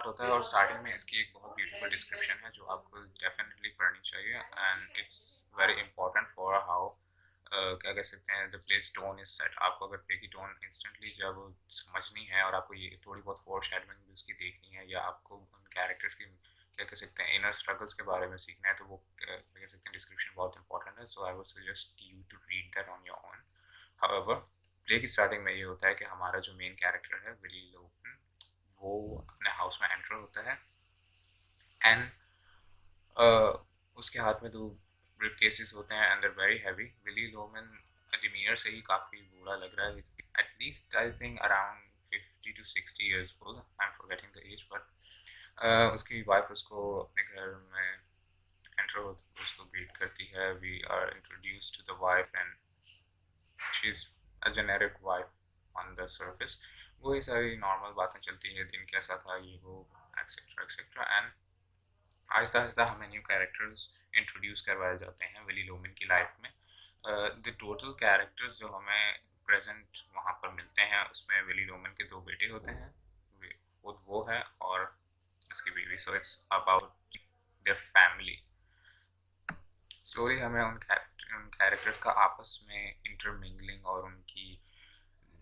होता है और स्टार्टिंग में इसकी एक बहुत ब्यूटीफुल डिस्क्रिप्शन है जो आपको डेफिनेटली पढ़नी चाहिए and it's very important for how क्या कह सकते हैं the play tone is set. आपको अगर प्ले की टोन इंस्टेंटली जब समझनी है और आपको ये थोड़ी बहुत फोर शेडोइंग भी उसकी देखनी है या आपको उन कैरेक्टर्स की क्या कह सकते हैं इनर स्ट्रगल्स के बारे में सीखना है तो वो क्या कह सकते हैं डिस्क्रिप्शन बहुत इंपॉर्टेंट है। So I would suggest you to read that on your own. However play की स्टार्टिंग में ये होता है कि हमारा जो मेन कैरेक्टर है विली लोगन वो अपने हाउस में एंटर होता है एंड उसके हाथ में दो ब्रीफ केसेस होते हैं and they very heavy. Willy Loman demeanour से ही काफ़ी बुरा लग रहा है। At least I think around 50 to 60 years old, I am forgetting the age but उसकी वाइफ उसको अपने घर में एंटर होती उसको ग्रीट करती है। We are introduce to the wife and she is a generic wife on the surface. वही सारी नॉर्मल बातें चलती है, दिन कैसा था ये वो etcetera etcetera and Aahista Aahista हमें न्यू कैरेक्टर्स इंट्रोड्यूस करवाए जाते हैं विली लोमन की लाइफ में। द टोटल कैरेक्टर्स जो हमें प्रेजेंट वहाँ पर मिलते हैं उसमें विली लोमन के दो बेटे होते हैं, खुद वो है और उसकी बीवी। So it's about their family. Story हमें उन कैरेक्टर्स का आपस में इंटरमिंगलिंग और उनकी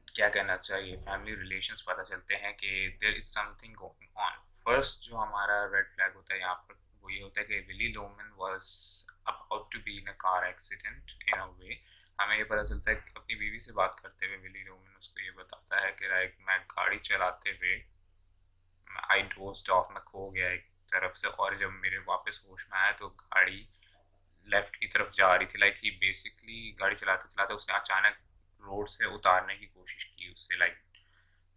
क्या कहना चाहिए फैमिली रिलेशंस पता चलते हैं कि there is something going on. First जो हमारा रेड फ्लैग होता है यहाँ पर वो ये होता है कि Willy Loman was about to be in a car accident in a way. हमें ये पता चलता है कि अपनी बीवी से बात करते हुए विली लोमन उसको ये बताता है कि लाइक मैं गाड़ी चलाते हुए आई डोज्ड ऑफ, मैं खो गया एक तरफ से और जब मेरे वापस होश में आया तो गाड़ी लेफ्ट की तरफ जा रही थी। लाइक ही बेसिकली गाड़ी चलाते चलाते उसने अचानक रोड से उतारने की कोशिश की उससे, लाइक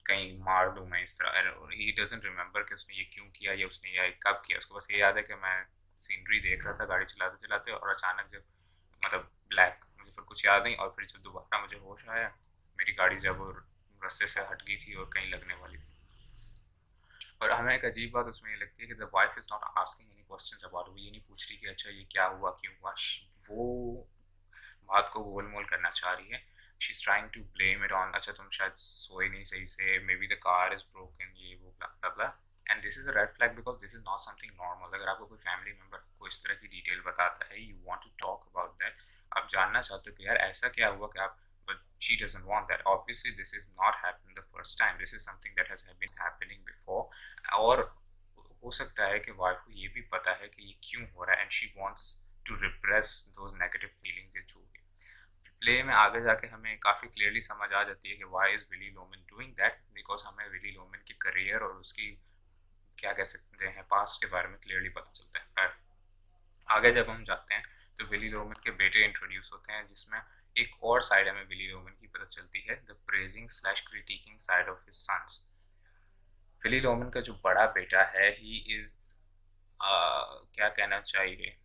कहीं मार दूं मैं इस तरह। ही डजंट रिमेम्बर कि उसने ये क्यों किया या उसने ये कब किया। उसको बस ये याद है कि मैं सीनरी देख रहा था गाड़ी चलाते चलाते और अचानक जब मतलब ब्लैक मुझे फिर कुछ याद नहीं और फिर जब दोबारा मुझे होश आया मेरी गाड़ी जब रास्ते से हट गई थी और कहीं लगने वाली थी। और हमें एक अजीब बात उसमें ये लगती है कि the wife is not asking any questions about, वो ये नहीं पूछ रही कि अच्छा ये क्या हुआ क्यों हुआ। वो बात को गोल मोल करना चाह रही है। She is trying to blame it on, अच्छा तुम शायद सोए नहीं सही से, maybe the car is broken, ये वो blah blah blah. And this is a red flag because this is not something normal. अगर आपको कोई फैमिली मेंबर को इस तरह की डिटेल बताता है, you want to talk about that, आप जानना चाहते हो कि यार ऐसा क्या हुआ कि आप, but she doesn't want that. Obviously this is not happening the first time, this is something that has been happening before। और हो सकता है कि वाइफ को ये भी पता है कि ये क्यों हो रहा है and she wants to repress those negative feelings या जो भी। प्ले में आगे जाके हमें काफ़ी क्लियरली समझ आ जाती है कि why is Willy Loman doing that, because हमें विली लोमन के करियर और उसकी क्या कह सकते हैं पास्ट के बारे में क्लियरली पता चलता है। पर आगे जब हम जाते हैं तो विली लोमन के बेटे इंट्रोड्यूस होते हैं जिसमें एक और साइड हमें विली लोमन की पता चलती है, the praising slash criticising side of his sons. Willy Loman का जो बड़ा बेटा है ही इज क्या कहना चाहिए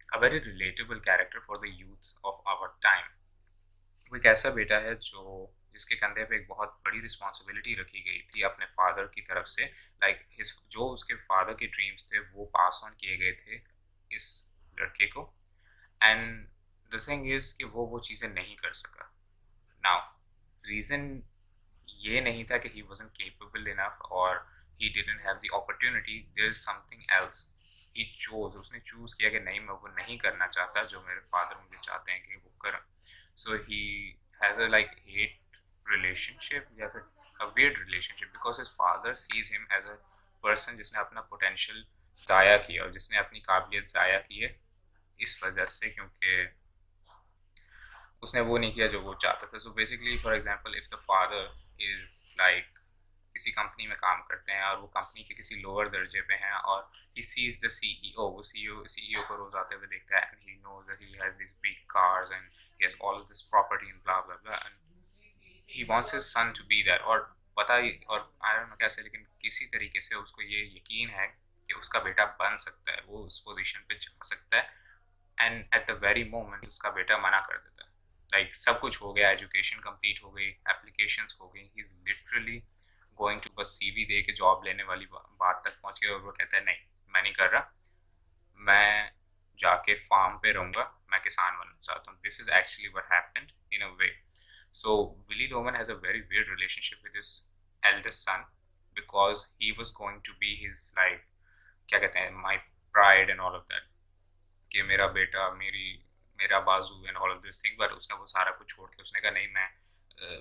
a very relatable character for the youth of our time. वो एक ऐसा बेटा है जो जिसके कंधे पे एक बहुत बड़ी रिस्पॉन्सिबिलिटी रखी गई थी अपने फादर की तरफ से। लाइक जो उसके फादर के ड्रीम्स थे वो पास ऑन किए गए थे इस लड़के को। एंड द थिंग इज कि वो चीज़ें नहीं कर सका। नाउ रीज़न ये नहीं था कि ही वाजंट केपेबल इनफ और he didn't have the opportunity, there is something else. He chose, उसने चूज किया कि नहीं मैं वो नहीं करना चाहता जो मेरे फादर मुझे चाहते हैं कि वो करें। So he has a like hate relationship या फिर a weird relationship because his father sees him as a person जिसने अपना पोटेंशियल ज़ाया किया और जिसने अपनी काबिलियत ज़ाया की है इस वजह से क्योंकि उसने वो नहीं किया जो वो चाहता था। So basically for example if the father is like किसी कंपनी में काम करते हैं और वो कंपनी के किसी लोअर दर्जे पे हैं और ही सीज द सीईओ, वो सीईओ को रोज आते हुए देखता है and he knows that he has this big cars and he has all of this property and blah blah blah and he wants his son to be that. और पता ही और आई डोंट नो कैसे लेकिन किसी तरीके से उसको ये यकीन है कि उसका बेटा बन सकता है, वो उस पोजीशन पे जा सकता है। And at the very moment उसका बेटा मना कर देता है। लाइक सब कुछ हो गया, एजुकेशन कंप्लीट हो गई, एप्लीकेशंस हो गई, he is literally going to बस सीवी दे के जॉब लेने वाली बात तक पहुंच गया और वो कहता है नहीं मैं नहीं कर रहा, मैं जाके फार्म पे रहूंगा, मैं किसान बनना चाहता हूँ। This is actually what happened in a way. So Willy Loman has a very weird relationship with his eldest son because he was going to be his like क्या कहते हैं my pride and all of that कि मेरा बेटा मेरा बाजू and all of this thing but उसने वो सारा कुछ छोड़ के उसने कहा नहीं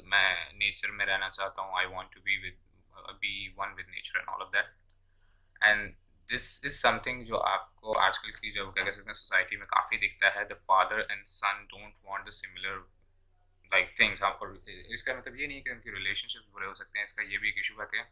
मैं नेचर में रहना चाहता हूँ I want to be one with nature and all of that and this is something जो आपको आजकल की जो क्या कह सकते हैं सोसाइटी में काफ़ी दिखता है the father and son don't want the similar like things और इसका मतलब ये नहीं है कि उनके रिलेशनशिप बुरे हो सकते हैं इसका ये भी एक इशू है कि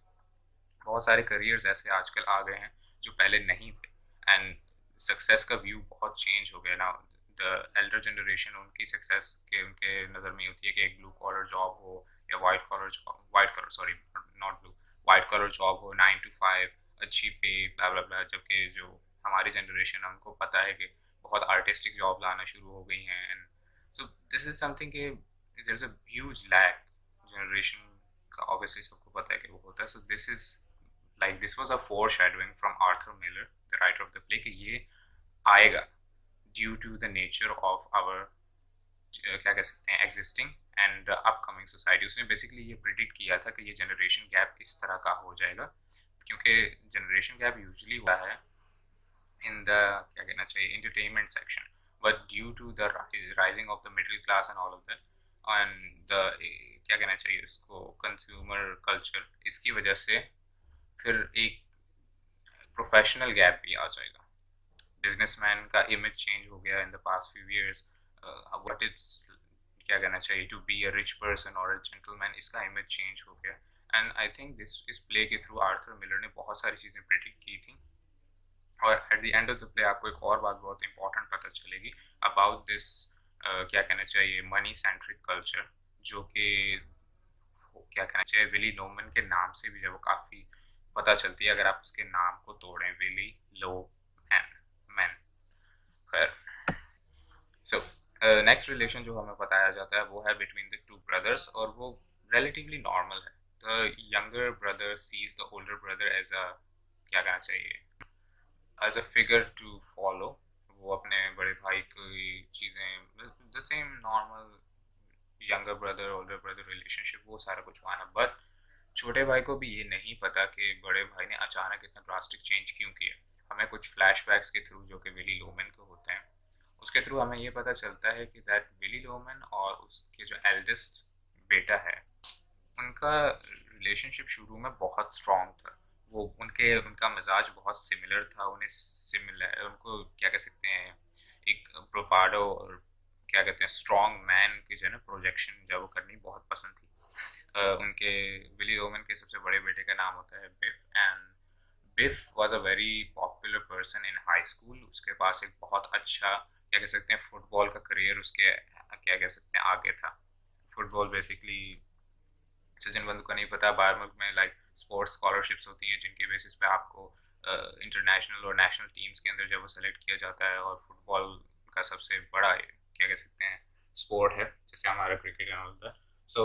बहुत सारे करियर्स ऐसे आजकल आ गए हैं जो पहले नहीं थे एंड सक्सेस का व्यू बहुत चेंज हो गया ना द एल्डर जनरेशन उनकी सक्सेस के उनके नज़र में होती है कि एक ब्लू कॉलर जॉब हो या white collar sorry not blue white collar job हो 9 to 5 अच्छी पे ब्ला ब्ला ब्ला जबकि जो हमारी जनरेशन है उनको पता है कि बहुत आर्टिस्टिक जॉब लाना शुरू हो गई हैं and so this is something कि there is a huge lack generation का ऑब्वियसली सबको पता है कि वो होता है so this is like this was a foreshadowing from Arthur Miller, the writer of the play, कि ये आएगा due to the nature of our क्या कह सकते हैं existing and the upcoming society. उसने basically ये predict किया था कि ये generation gap इस तरह का हो जाएगा क्योंकि generation gap usually हुआ है in the क्या कहना चाहिए entertainment section, but due to the rising of the middle class and all of that and the क्या कहना चाहिए इसको consumer culture इसकी वजह से फिर एक प्रोफेशनल गैप भी आ जाएगा बिजनेसमैन का इमेज चेंज हो गया in the past few years what it's क्या कहना चाहिए to be a rich person और अ जेंटलमैन इसका इमेज चेंज हो गया एंड आई थिंक दिस इस प्ले के थ्रू आर्थर मिलर ने बहुत सारी चीज़ें प्रेडिक्ट की थी और at the end of the play आपको एक और बात बहुत इंपॉर्टेंट पता चलेगी अबाउट दिस क्या कहना चाहिए मनी सेंट्रिक कल्चर जो कि क्या कहना चाहिए विली लोमन के नाम से भी जब वो काफ़ी पता चलती है अगर आप उसके नाम को तोड़ें विली लो मैन खैर सो नेक्स्ट रिलेशन जो हमें बताया जाता है वो है बिटवीन द टू ब्रदर्स और वो रिलेटिवली नॉर्मल है the younger brother sees the older brother as a क्या कहना चाहिए as a figure to follow वो अपने बड़े भाई की चीज़ें the same normal younger brother older brother relationship वो सारा कुछ वहाँ है बट छोटे भाई को भी ये नहीं पता कि बड़े भाई ने अचानक इतना ड्रास्टिक चेंज क्यों किया हमें कुछ फ्लैशबैक्स के थ्रू जो कि विली लोमन के होते हैं उसके थ्रू हमें ये पता चलता है कि दैट विली लोमन और उसके जो एल्डेस्ट बेटा है उनका रिलेशनशिप शुरू में बहुत स्ट्रॉन्ग था वो उनका मिजाज बहुत सिमिलर था उनको क्या कह सकते हैं एक ब्रोवाडो और क्या कहते हैं स्ट्रॉन्ग मैन की जो है ना प्रोजेक्शन जब वो करनी बहुत पसंद थी उनके विली ओवन के सबसे बड़े बेटे का नाम होता है Biff and Biff was a very popular person in high school उसके पास एक बहुत अच्छा क्या कह सकते हैं फुटबॉल का करियर उसके क्या कह सकते हैं आगे था फुटबॉल बेसिकली जिन बंदों को नहीं पता बाहर मुल्क में लाइक स्पोर्ट्स स्कॉलरशिप्स होती हैं जिनके बेसिस पे आपको इंटरनेशनल और नेशनल टीम्स के अंदर जब वो सेलेक्ट किया जाता है और फुटबॉल का सबसे बड़ा क्या कह सकते हैं स्पोर्ट है जैसे हमारा cricket and all that so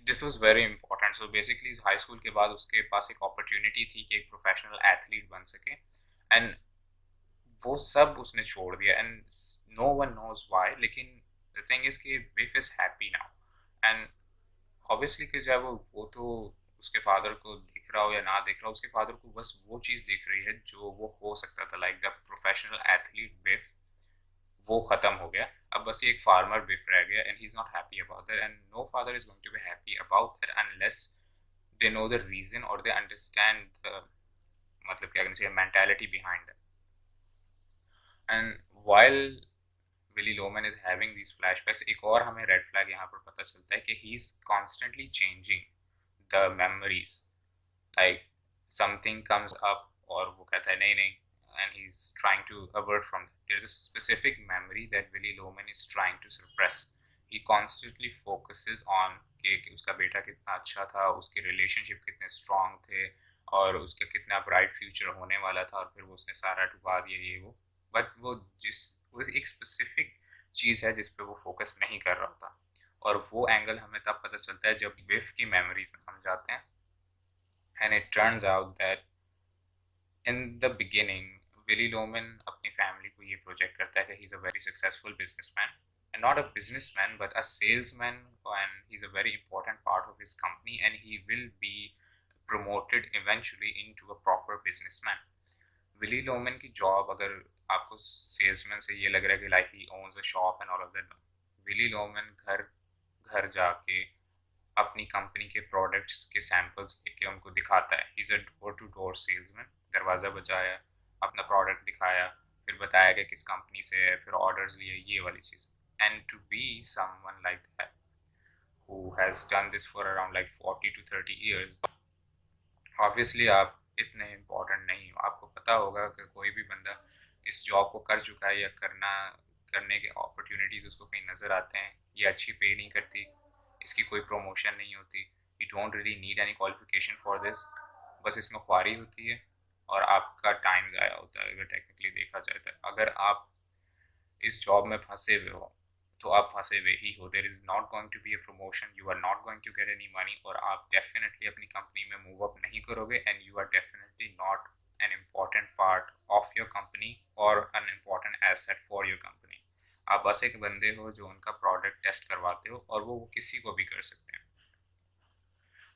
this was very important so basically high school के बाद उसके पास एक अपॉर्चुनिटी थी कि एक प्रोफेशनल एथलीट बन सके एंड वो सब उसने छोड़ दिया and no one knows why लेकिन द थिंग इज कि Biff is happy now and obviously कि जब वो तो उसके फादर को दिख रहा हो या ना दिख रहा हो उसके फादर को बस वो चीज़ दिख रही है जो वो हो सकता था लाइक द प्रोफेशनल एथलीट बिफ वो ख़त्म हो गया अब बस ये एक फार्मर बिफ रह गया and he is not happy about that and no father is going to be happy about that unless they know the reason और दे अंडरस्टैंड द मतलब क्या कहना चाहिए mentality behind that and while Willy Loman is having these flashbacks एक और हमें red flag यहाँ पर पता चलता है कि he is constantly changing the memories like something comes up और वो कहता है नहीं नहीं and he's trying to avert from that. There's a specific memory that Willy Loman is trying to suppress. He constantly focuses on कि उसका बेटा कितना अच्छा था उसके रिलेशनशिप कितने स्ट्रांग थे और उसका कितना ब्राइट फ्यूचर होने वाला था और फिर वो उसने सारा डुबा दिया ये वो बट वो एक स्पेसिफिक चीज़ है जिस पे वो फोकस नहीं कर रहा था और वो एंगल हमें तब पता चलता है जब विफ की मेमोरीज में हम जाते हैं and it turns out that in the beginning Willy Loman अपनी फैमिली को ये प्रोजेक्ट करता है कि he is a very successful businessman and not a businessman but a salesman and he is a very important part of his company and he will be promoted eventually into a proper businessman. Willy Loman की job, अगर आपको salesman से ये लग रहा है कि like he ons a shop and all of that, Willy Loman घर घर जाके अपनी कंपनी के प्रोडक्ट्स के सैंपल्स लेके उनको दिखाता है. He is a door to door salesman. दरवाज़ा बजाया, अपना प्रोडक्ट दिखाया, फिर बताया कि किस कंपनी से है, फिर ऑर्डर्स लिए, ये वाली चीज़. And to be someone like that who has done this for around like 40 to 30 years, obviously आप इतने इम्पोर्टेंट नहीं हो. आपको पता होगा कि कोई भी बंदा इस जॉब को कर चुका है या करने के अपॉर्चुनिटीज़ उसको कहीं नज़र आते हैं. ये अच्छी पे नहीं करती, इसकी कोई प्रमोशन नहीं होती. You don't really need any qualification for this. बस इसमें ख्वारी होती है और आपका टाइम ज़ाया होता है अगर टेक्निकली देखा जाए तो. अगर आप इस जॉब में फंसे हुए हो तो आप फंसे हुए ही हो. There is not going to be a promotion, you are not going to get any money, और आप डेफिनेटली अपनी कंपनी में मूव अप नहीं करोगे. And you are definitely not an important part of your company और an important asset for your company. आप बस एक बंदे हो जो उनका प्रोडक्ट टेस्ट करवाते हो, और वो किसी को भी कर सकते हैं.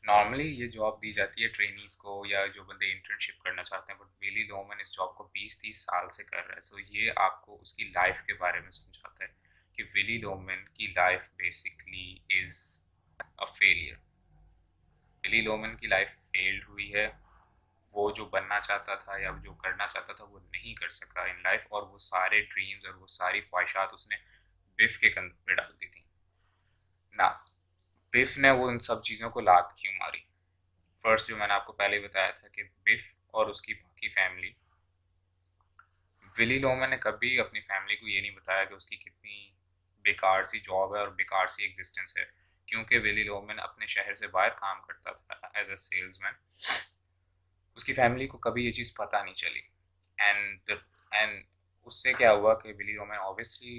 नॉर्मली ये जॉब दी जाती है ट्रेनीज को या जो बंदे इंटर्नशिप करना चाहते हैं, बट विली लोमन इस जॉब को 20-30 साल से कर रहा है. सो ये आपको उसकी लाइफ के बारे में समझाता है कि विली लोमन की life basically is a failure. Willy Loman की लाइफ फेल्ड हुई है. वो जो बनना चाहता था या जो करना चाहता था वो नहीं कर सका इन लाइफ, और वो सारे ड्रीम्स और वो सारी ख्वाहिशात उसने बिफ के कंधे पे डाल दी थी ना. बिफ ने वो इन सब चीज़ों को लात क्यों मारी? फर्स्ट जो मैंने आपको पहले बताया था कि बिफ और उसकी बाकी फैमिली, विली लोमन ने कभी अपनी फैमिली को ये नहीं बताया कि उसकी कितनी बेकार सी जॉब है और बेकार सी एग्जिस्टेंस है, क्योंकि विली लोमन अपने शहर से बाहर काम करता था एज अ सेल्समैन. उसकी फैमिली को कभी ये चीज़ पता नहीं चली. एंड उससे क्या हुआ कि विली लोमन ऑब्वियसली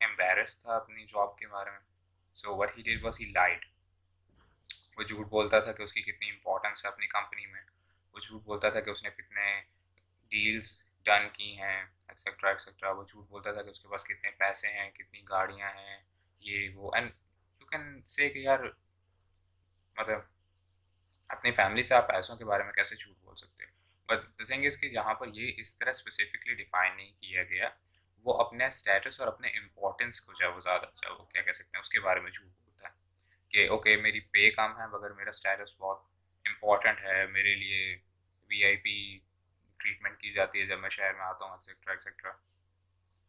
एम्बेरस था अपनी जॉब के बारे में. So what he did was he lied. वो झूठ बोलता था कि उसकी कितनी इंपॉर्टेंस है अपनी कंपनी में. वो झूठ बोलता था कि उसने कितने डील्स डन की हैं, एक्सेट्रा एक्सेट्रा. वो झूठ बोलता था कि उसके पास कितने पैसे हैं, कितनी गाड़ियां हैं, ये वो. एंड यू कैन से कि यार, मतलब अपनी फैमिली से आप पैसों के बारे में कैसे झूठ बोल सकते हो? बट द थिंग इज़ कि जहाँ पर ये इस तरह स्पेसिफिकली डिफाइन नहीं किया गया, वो अपने स्टेटस और अपने इम्पोर्टेंस को जब वो ज़्यादा, जब वो क्या कह सकते हैं, उसके बारे में झूठ बोलता है कि ओके मेरी पे कम है मगर मेरा स्टेटस बहुत इम्पोर्टेंट है, मेरे लिए वीआईपी ट्रीटमेंट की जाती है जब मैं शहर में आता हूँ, etcetera etcetera.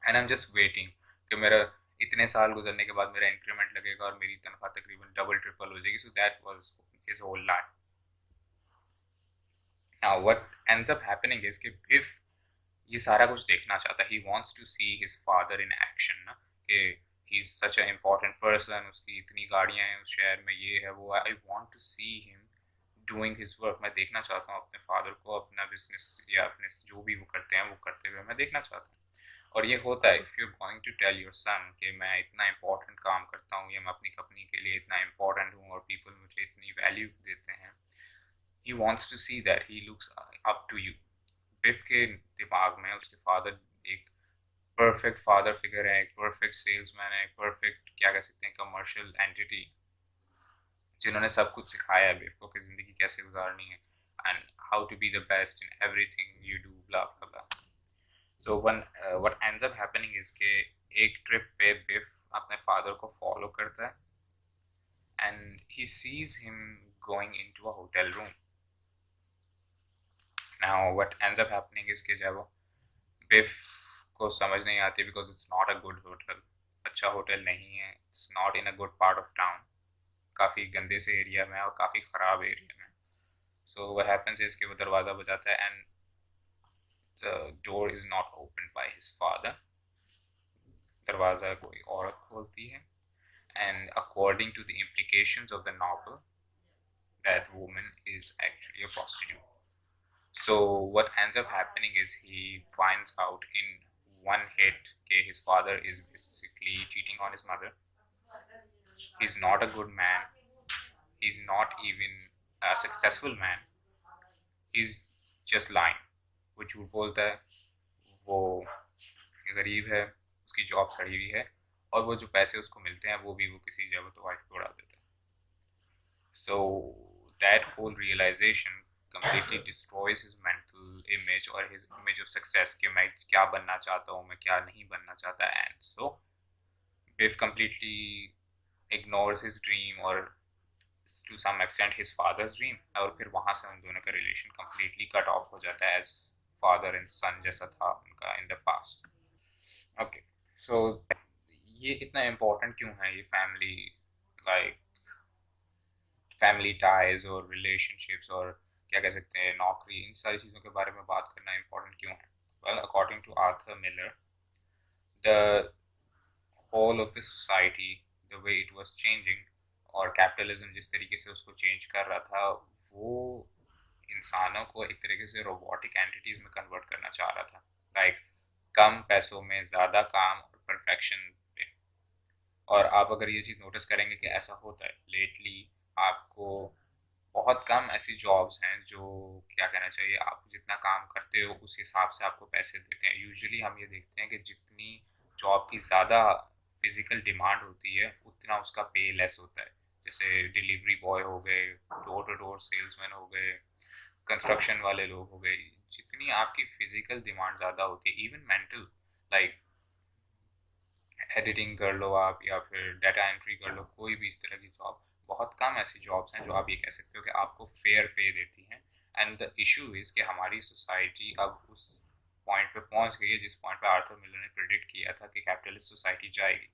And I am just waiting कि मेरा इतने साल गुजरने के बाद मेरा इंक्रीमेंट लगेगा और मेरी तनख्वाह तकरीबन डबल ट्रिपल हो जाएगी. So that was his whole life. Now what ends up happening is कि इफ ये सारा कुछ देखना चाहता है, he wants to see his father in action ना, कि he is such a important person, उसकी इतनी गाड़ियां हैं उस शहर में, ये है वो. I want to see him doing his work. मैं देखना चाहता हूँ अपने फादर को अपना बिजनेस या अपने जो भी वो करते हैं वो करते हुए मैं देखना चाहता हूँ. और ये होता है if you going to tell your son कि मैं इतना इंपॉर्टेंट काम करता हूँ या मैं अपनी कंपनी के लिए इतना इंपॉर्टेंट हूँ और पीपल मुझे इतनी वैल्यू देते हैं. He wants to see that he looks up to you. Biff के दिमाग में उसके फादर एक परफेक्ट फादर फिगर है, एक परफेक्ट सेल्समैन है, एक परफेक्ट क्या कह सकते हैं कमर्शियल एंटिटी, जिन्होंने सब कुछ सिखाया है बिफ को कि ज़िंदगी कैसे गुजारनी है and how to be the best in everything you do, blah blah blah. So one what ends up happening is के एक ट्रिप पे बिफ अपने फादर को फॉलो करता है and he sees him going into a hotel room. Now what ends up happening is के जब बिफ को समझ नहीं आती because it's not a good hotel, अच्छा होटल नहीं है, it's not in a good part of town, काफ़ी गंदे से एरिया में और काफ़ी ख़राब एरिया में. सो व्हाट हैपेंस इज कि वो दरवाज़ा बजाता है and the door is not opened by his father. दरवाज़ा कोई औरत खोलती है and according to the implications of the novel, that woman is actually a prostitute. So what ends up happening is he finds out in one hit that his father is basically cheating on his mother. He's not a good man. He's not even a successful man. He's just lying. वो झूठ बोलता है, वो गरीब है, उसकी job सड़ी हुई है, और वो जो पैसे उसको मिलते हैं वो भी वो किसी जगह तो वाइफ को उड़ा देता है. सो that whole realization completely destroys his mental image or his image of success कि मैं क्या बनना चाहता हूँ, मैं क्या नहीं बनना चाहता, and so Biff completely ignores his dream or to some extent his father's dream, और फिर वहाँ से उन दोनों का रिलेशन completely cut off हो जाता है as father and son जैसा था उनका in the past. Okay, so ये इतना important क्यों है ये family, like फैमिली टाइज और रिलेशनशिप्स और क्या कह सकते हैं नौकरी, इन सारी चीज़ों के बारे में बात करना इम्पोर्टेंट क्यों है? Well, according to Arthur Miller, the whole of the society, the way it was changing, और कैपिटलिज्म जिस तरीके से उसको चेंज कर रहा था, वो इंसानों को एक तरीके से रोबोटिक एंटिटीज में कन्वर्ट करना चाह रहा था, लाइक कम पैसों में ज़्यादा काम और परफेक्शन पे। और आप अगर ये चीज़ नोटिस करेंगे कि ऐसा होता है लेटली, आपको बहुत कम ऐसी जॉब्स हैं जो क्या कहना चाहिए, आप जितना काम करते हो उस हिसाब से आपको पैसे देते हैं। यूजुअली हम ये देखते हैं कि जितनी जॉब की ज़्यादा फिजिकल डिमांड होती है उतना उसका पे लेस होता है। जैसे डिलीवरी बॉय हो गए, डोर टू डोर सेल्समैन हो गए, कंस्ट्रक्शन वाले लोग हो गए, जितनी आपकी फिजिकल डिमांड ज़्यादा होती है, इवन मेंटल, लाइक एडिटिंग कर लो आप या फिर डाटा एंट्री कर लो, कोई भी इस तरह की जॉब, बहुत कम ऐसी जॉब्स हैं जो आप ये कह सकते हो कि आपको फेयर पे देती हैं। एंड द इशू इज़ कि हमारी सोसाइटी अब उस पॉइंट पे पहुंच गई है जिस पॉइंट पे आर्थर मिलर ने प्रिडिक्ट किया था कि कैपिटलिस्ट सोसाइटी जाएगी।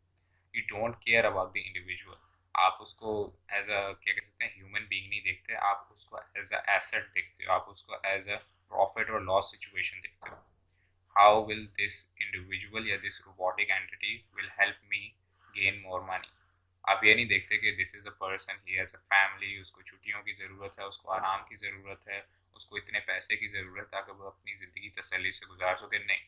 You don't care about the individual, आप उसको एज अ क्या कह सकते हैं ह्यूमन बीइंग नहीं देखते, आप उसको एज अ एसेट देखते हो, आप उसको एज अ प्रॉफिट और लॉस सिचुएशन देखते हो। How will this individual या this robotic entity will help me gain more money? आप ये नहीं देखते कि this is a person, he has a family, उसको छुट्टियों की ज़रूरत है, उसको आराम की ज़रूरत है, उसको इतने पैसे की ज़रूरत है ताकि वो अपनी ज़िंदगी तसल्ली से गुजार सके। नहीं,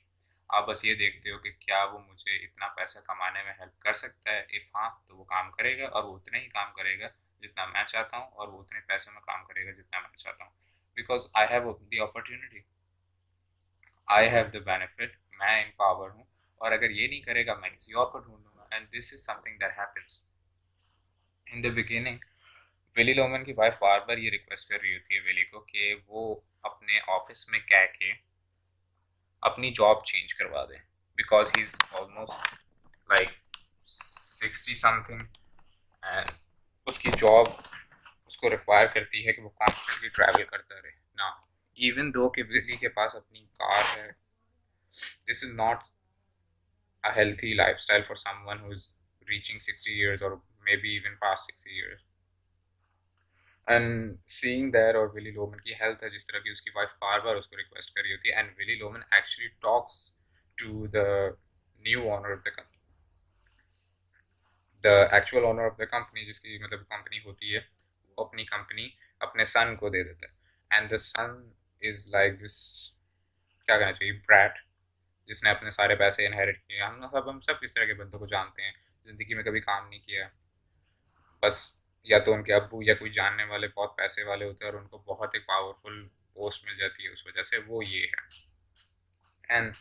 आप बस ये देखते हो कि क्या वो मुझे इतना पैसा कमाने में हेल्प कर सकता है। इफ़ हाँ, तो वो काम करेगा और वो उतने ही काम करेगा जितना मैं चाहता हूँ, और वो उतने पैसों में काम करेगा जितना मैं चाहता हूँ, because I have the opportunity, I have the benefit, मैं इन पावर हूँ, और अगर ये नहीं करेगा मैं किसी और को ढूंढूंगा। And this is something that happens in the beginning. Willy Loman की वाइफ बार बार ये रिक्वेस्ट कर रही होती है विली को कि वो अपने ऑफिस में कह के अपनी जॉब चेंज करवा दे, because he is almost like 60 something, and उसकी जॉब उसको रिक्वायर करती है कि वो कॉन्स्टेंटली ट्रैवल करता रहे ना। इवन दो कि विली के पास अपनी कार है, this is not a healthy lifestyle for someone who is reaching 60 years or maybe even past 60 years. And seeing that, और विली लोमन की हेल्थ है जिस तरह की, उसकी वाइफ बार बार उसको रिक्वेस्ट कर रही होती है, and Willy Loman actually talks to the new owner of the company, the actual owner of the company, जिसकी मतलब कंपनी होती है, वो अपनी कंपनी अपने सन को दे देता है। And the son is like this, क्या कहना चाहिए, ब्रैट, जिसने अपने सारे पैसे इनहेरिट किए। हम सब इस तरह के बंदों को जानते हैं, ज़िंदगी में कभी काम नहीं किया, बस या तो उनके अब्बू या कोई जानने वाले बहुत पैसे वाले होते हैं और उनको बहुत एक पावरफुल पोस्ट मिल जाती है, उस वजह से वो ये है। एंड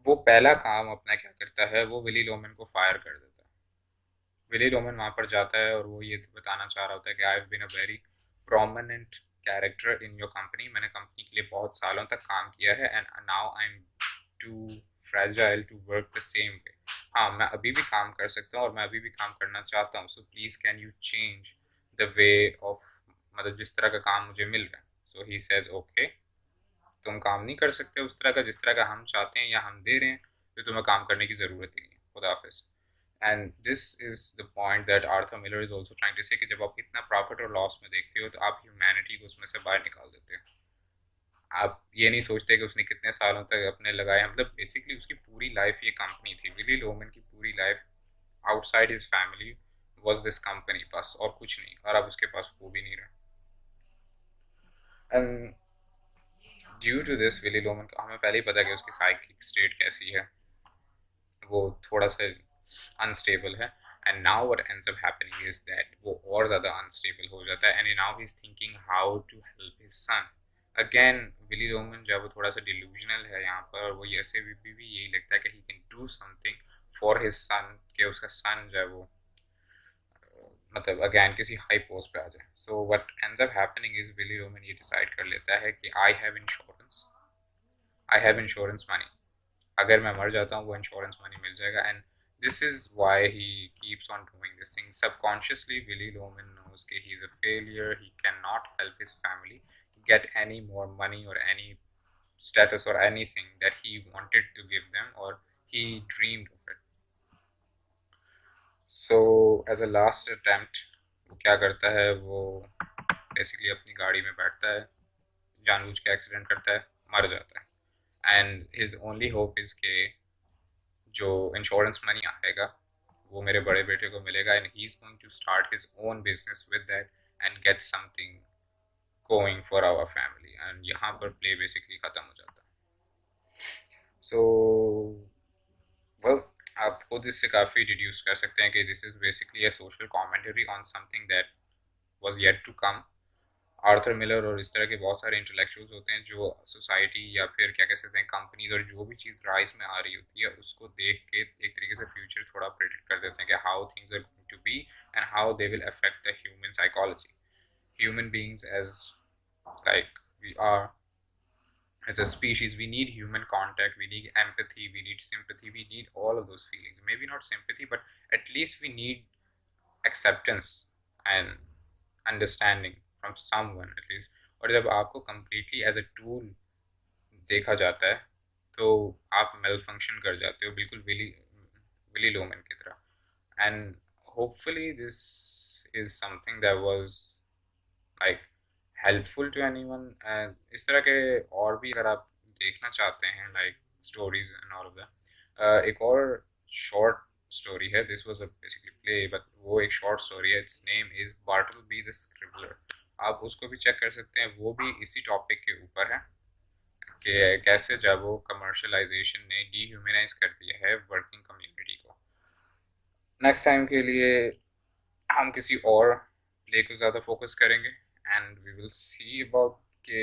वो पहला काम अपना क्या करता है, वो विली लोमन को फायर कर देता है। विली लोमन वहाँ पर जाता है और वो ये बताना चाह रहा होता है कि I have been a very prominent character in your company, मैंने कंपनी के लिए बहुत सालों तक काम किया है, and now I am too fragile to work the same way. हाँ, मैं अभी भी काम कर सकता हूँ और मैं अभी भी काम करना चाहता हूँ, so please can you change the way of, मतलब जिस तरह का काम मुझे मिल रहा है। सो ही सेज ओके, तुम काम नहीं कर सकते उस तरह का जिस तरह का हम चाहते हैं या हम दे रहे हैं, तो तुम्हें काम करने की ज़रूरत ही नहीं है, खुदा हाफिज़। And this is the point that Arthur Miller is also trying to say, कि जब आप इतना प्रॉफिट और लॉस में देखते हो तो आप ह्यूमैनिटी को उसमें से बाहर निकाल देते हो। आप ये नहीं सोचते कि उसने कितने सालों तक अपने लगाए, मतलब बेसिकली उसकी पूरी लाइफ ये कंपनी थी। विली लोमन की पूरी life outside his family was this company, बस और कुछ नहीं, और अब उसके पास वो भी नहीं रहा। And due to this Willy Loman, हमें पहले ही पता है कि उसकी साइकिक स्टेट कैसी है, वो थोड़ा सा अनस्टेबल है। And now what ends up happening is that वो और ज़्यादा अनस्टेबल हो जाता है, and now he is thinking how to help his son. Again Willy Loman जो है वो थोड़ा सा डिल्यूजनल है यहाँ पर, वो ऐसे भी यही लगता है कि he can do something for his son, कि उसका सन जो है वो मतलब अगैन किसी हाई पोस्ट पे आ जाए. So what ends up happening is Willy Loman ये डिसाइड कर लेता है कि आई हैव इंश्योरेंस मनी. अगर मैं मर जाता हूँ वो इंश्योरेंस मनी मिल जाएगा. And this is why he keeps on doing this thing. Subconsciously Willy Loman knows कि he is a failure, he cannot help his family get any more money or any status or anything that he wanted to give them or he dreamed of it. So as a last attempt वो क्या करता है, वो basically अपनी गाड़ी में बैठता है, जानबूझ के एक्सीडेंट करता है, मर जाता है. And his only hope is के जो इंश्योरेंस मनी आएगा वो मेरे बड़े बेटे को मिलेगा and he is going to start his own business with that and get something going for our family. And यहाँ पर प्ले बेसिकली ख़त्म हो जाता है. सो वेल, आप खुद इससे काफ़ी डिड्यूस कर सकते हैं कि this is basically a social commentary on something that was yet to come. Arthur Miller और इस तरह के बहुत सारे इंटेलेक्चुअल्स होते हैं जो सोसाइटी या फिर क्या कह सकते हैं कंपनीज और जो भी चीज़ राइज में आ रही होती है उसको देख के एक तरीके से फ्यूचर थोड़ा प्रेडिक्ट कर देते हैं कि how things are going to be and how they will affect the human psychology. Human beings as like we are as a species, we need human contact, we need empathy, we need sympathy, we need all of those feelings. Maybe not sympathy, but at least we need acceptance and understanding from someone at least. और जब आपको completely as a tool देखा जाता है तो आप mail function कर जाते हो बिल्कुल विली विली लोमन की तरह. And hopefully this is something that was like helpful to anyone. इस तरह के और भी अगर आप देखना चाहते हैं like stories and all of that, एक और शॉर्ट स्टोरी है. This was a basically play but वो एक शॉर्ट स्टोरी है. It's name is Bartleby the scribbler. आप उसको भी चेक कर सकते हैं. वो भी इसी टॉपिक के ऊपर है कि कैसे जब वो कमर्शलाइजेशन ने डीह्यूमनाइज कर दिया है वर्किंग कम्युनिटी को. नेक्स्ट टाइम के लिए हम किसी और प्ले को ज़्यादा फोकस करेंगे and we will see about के